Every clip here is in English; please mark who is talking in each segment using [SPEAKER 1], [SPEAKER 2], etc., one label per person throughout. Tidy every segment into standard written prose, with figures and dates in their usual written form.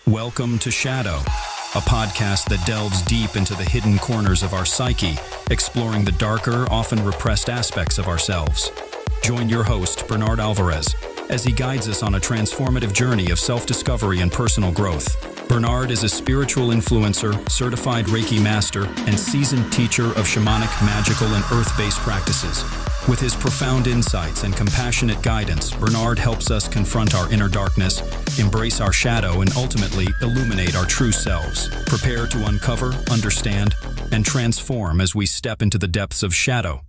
[SPEAKER 1] Welcome to Shadow, a podcast that delves deep into the hidden corners of our psyche, exploring the darker, often repressed aspects of ourselves. Join your host, Bernard Alvarez, as he guides us on a transformative journey of self-discovery and personal growth. Bernard is a spiritual influencer, certified Reiki master, and seasoned teacher of shamanic, magical, and earth-based practices. With his profound insights and compassionate guidance, Bernard helps us confront our inner darkness, embrace our shadow, and ultimately illuminate our true selves. Prepare to uncover, understand, and transform as we step into the depths of shadow.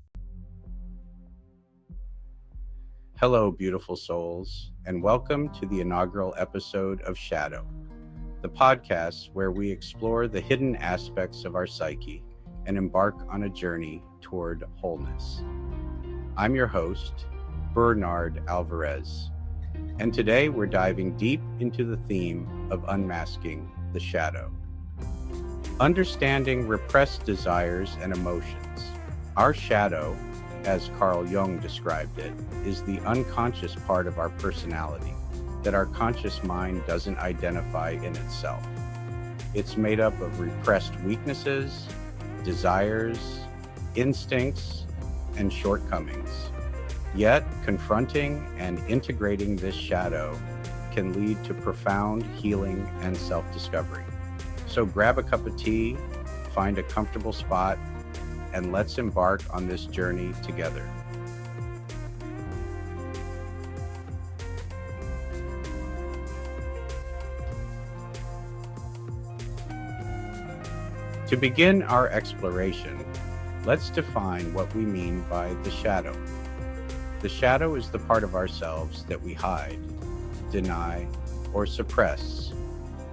[SPEAKER 2] Hello, beautiful souls, and welcome to the inaugural episode of Shadow, the podcast where we explore the hidden aspects of our psyche and embark on a journey toward wholeness. I'm your host, Bernard Alvarez, and today we're diving deep into the theme of unmasking the shadow. Understanding repressed desires and emotions. Our shadow, as Carl Jung described it, is the unconscious part of our personality that our conscious mind doesn't identify in itself. It's made up of repressed weaknesses, desires, instincts, and shortcomings. Yet, confronting and integrating this shadow can lead to profound healing and self-discovery. So grab a cup of tea, find a comfortable spot, and let's embark on this journey together. To begin our exploration, let's define what we mean by the shadow. The shadow is the part of ourselves that we hide, deny, or suppress.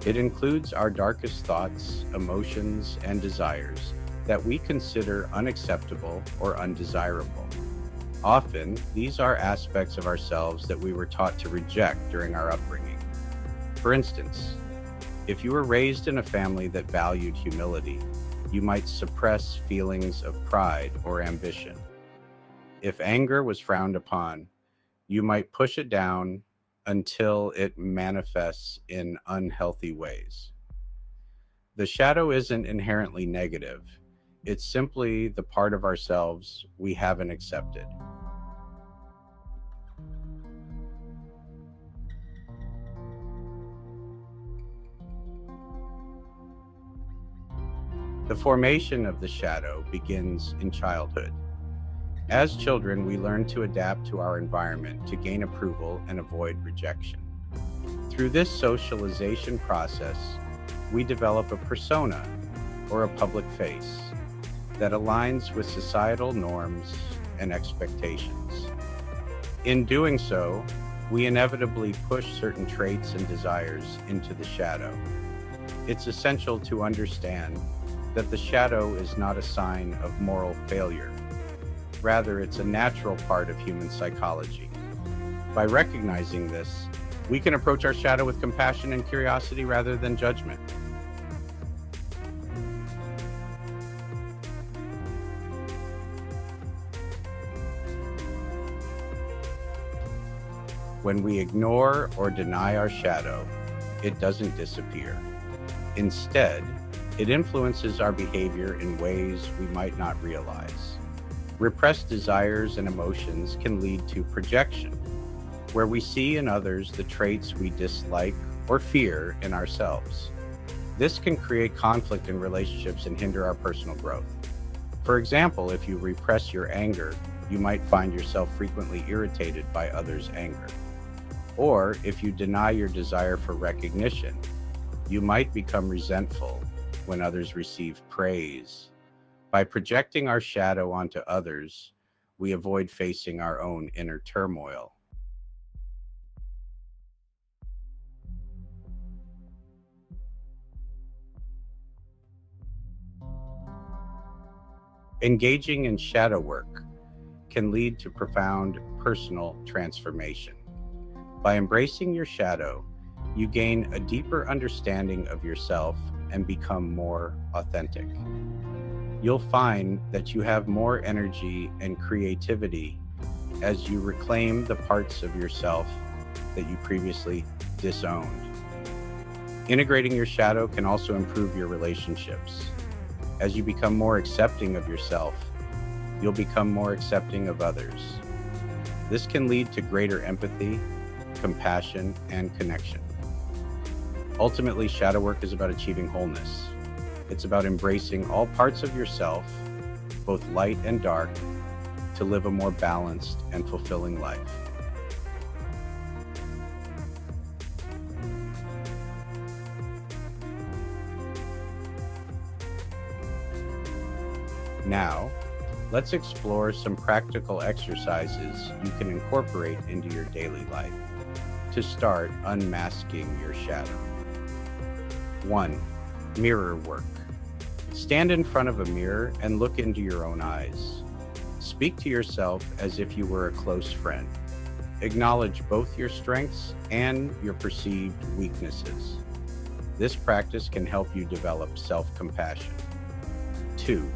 [SPEAKER 2] It includes our darkest thoughts, emotions, and desires that we consider unacceptable or undesirable. Often, these are aspects of ourselves that we were taught to reject during our upbringing. For instance, if you were raised in a family that valued humility, you might suppress feelings of pride or ambition. If anger was frowned upon, you might push it down until it manifests in unhealthy ways. The shadow isn't inherently negative. It's simply the part of ourselves we haven't accepted. The formation of the shadow begins in childhood. As children, we learn to adapt to our environment to gain approval and avoid rejection. Through this socialization process, we develop a persona, or a public face, that aligns with societal norms and expectations. In doing so, we inevitably push certain traits and desires into the shadow. It's essential to understand that the shadow is not a sign of moral failure. Rather, it's a natural part of human psychology. By recognizing this, we can approach our shadow with compassion and curiosity rather than judgment. When we ignore or deny our shadow, it doesn't disappear. Instead, it influences our behavior in ways we might not realize. Repressed desires and emotions can lead to projection, where we see in others the traits we dislike or fear in ourselves. This can create conflict in relationships and hinder our personal growth. For example, if you repress your anger, you might find yourself frequently irritated by others' anger. Or if you deny your desire for recognition, you might become resentful when others receive praise. By projecting our shadow onto others, we avoid facing our own inner turmoil. Engaging in shadow work can lead to profound personal transformation. By embracing your shadow, you gain a deeper understanding of yourself and become more authentic. You'll find that you have more energy and creativity as you reclaim the parts of yourself that you previously disowned. Integrating your shadow can also improve your relationships. As you become more accepting of yourself, you'll become more accepting of others. This can lead to greater empathy, compassion, and connection. Ultimately, shadow work is about achieving wholeness. It's about embracing all parts of yourself, both light and dark, to live a more balanced and fulfilling life. Now, let's explore some practical exercises you can incorporate into your daily life to start unmasking your shadow. 1. Mirror work. Stand in front of a mirror and look into your own eyes. Speak to yourself as if you were a close friend. Acknowledge both your strengths and your perceived weaknesses. This practice can help you develop self-compassion. 2.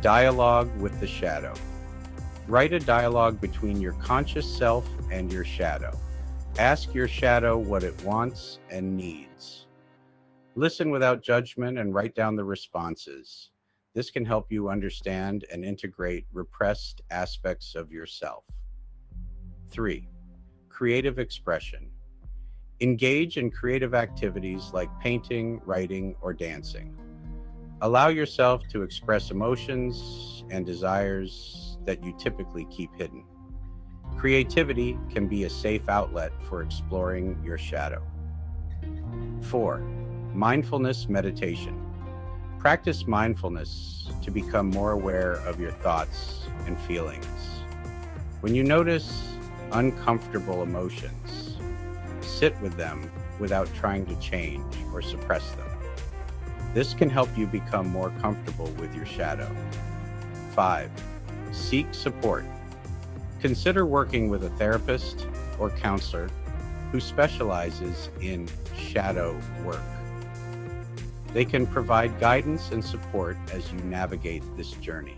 [SPEAKER 2] Dialogue with the shadow. Write a dialogue between your conscious self and your shadow. Ask your shadow what it wants and needs. Listen without judgment and write down the responses. This can help you understand and integrate repressed aspects of yourself. 3. Creative expression. Engage in creative activities like painting, writing, or dancing. Allow yourself to express emotions and desires that you typically keep hidden. Creativity can be a safe outlet for exploring your shadow. 4. Mindfulness meditation. Practice mindfulness to become more aware of your thoughts and feelings. When you notice uncomfortable emotions, sit with them without trying to change or suppress them. This can help you become more comfortable with your shadow. 5. Seek support. Consider working with a therapist or counselor who specializes in shadow work. They can provide guidance and support as you navigate this journey.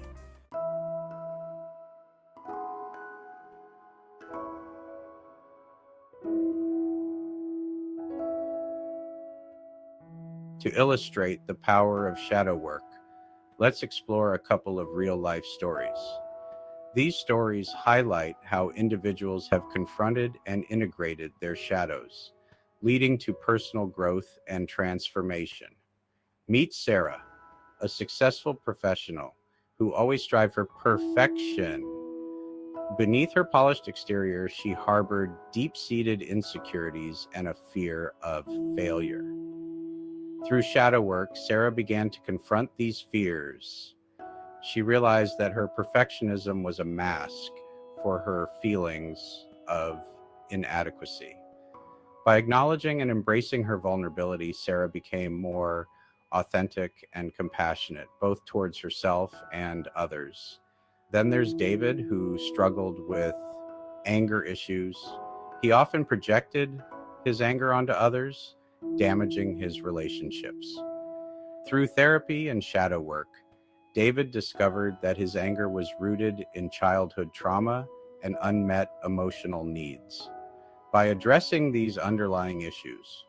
[SPEAKER 2] To illustrate the power of shadow work, let's explore a couple of real-life stories. These stories highlight how individuals have confronted and integrated their shadows, leading to personal growth and transformation. Meet Sarah, a successful professional who always strives for perfection. Beneath her polished exterior, she harbored deep-seated insecurities and a fear of failure. Through shadow work, Sarah began to confront these fears. She realized that her perfectionism was a mask for her feelings of inadequacy. By acknowledging and embracing her vulnerability, Sarah became more authentic and compassionate, both towards herself and others. Then there's David, who struggled with anger issues. He often projected his anger onto others, damaging his relationships. Through therapy and shadow work, David discovered that his anger was rooted in childhood trauma and unmet emotional needs. By addressing these underlying issues,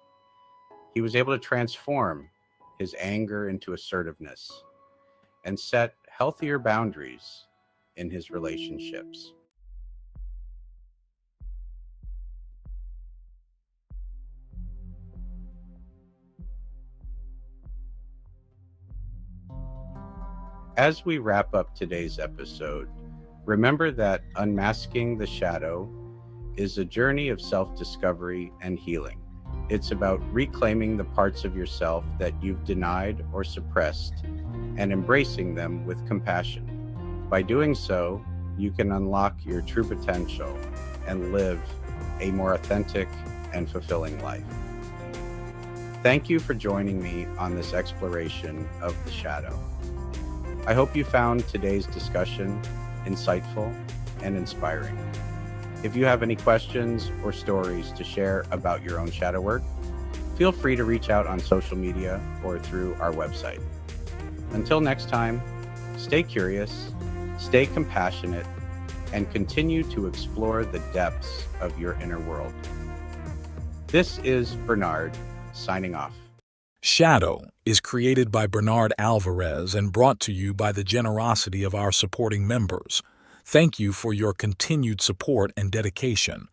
[SPEAKER 2] he was able to transform his anger into assertiveness and set healthier boundaries in his relationships. As we wrap up today's episode, remember that unmasking the shadow is a journey of self-discovery and healing. It's about reclaiming the parts of yourself that you've denied or suppressed and embracing them with compassion. By doing so, you can unlock your true potential and live a more authentic and fulfilling life. Thank you for joining me on this exploration of the shadow. I hope you found today's discussion insightful and inspiring. If you have any questions or stories to share about your own shadow work, feel free to reach out on social media or through our website. Until next time, stay curious, stay compassionate, and continue to explore the depths of your inner world. This is Bernard, signing off.
[SPEAKER 3] Shadow is created by Bernard Alvarez and brought to you by the generosity of our supporting members. Thank you for your continued support and dedication.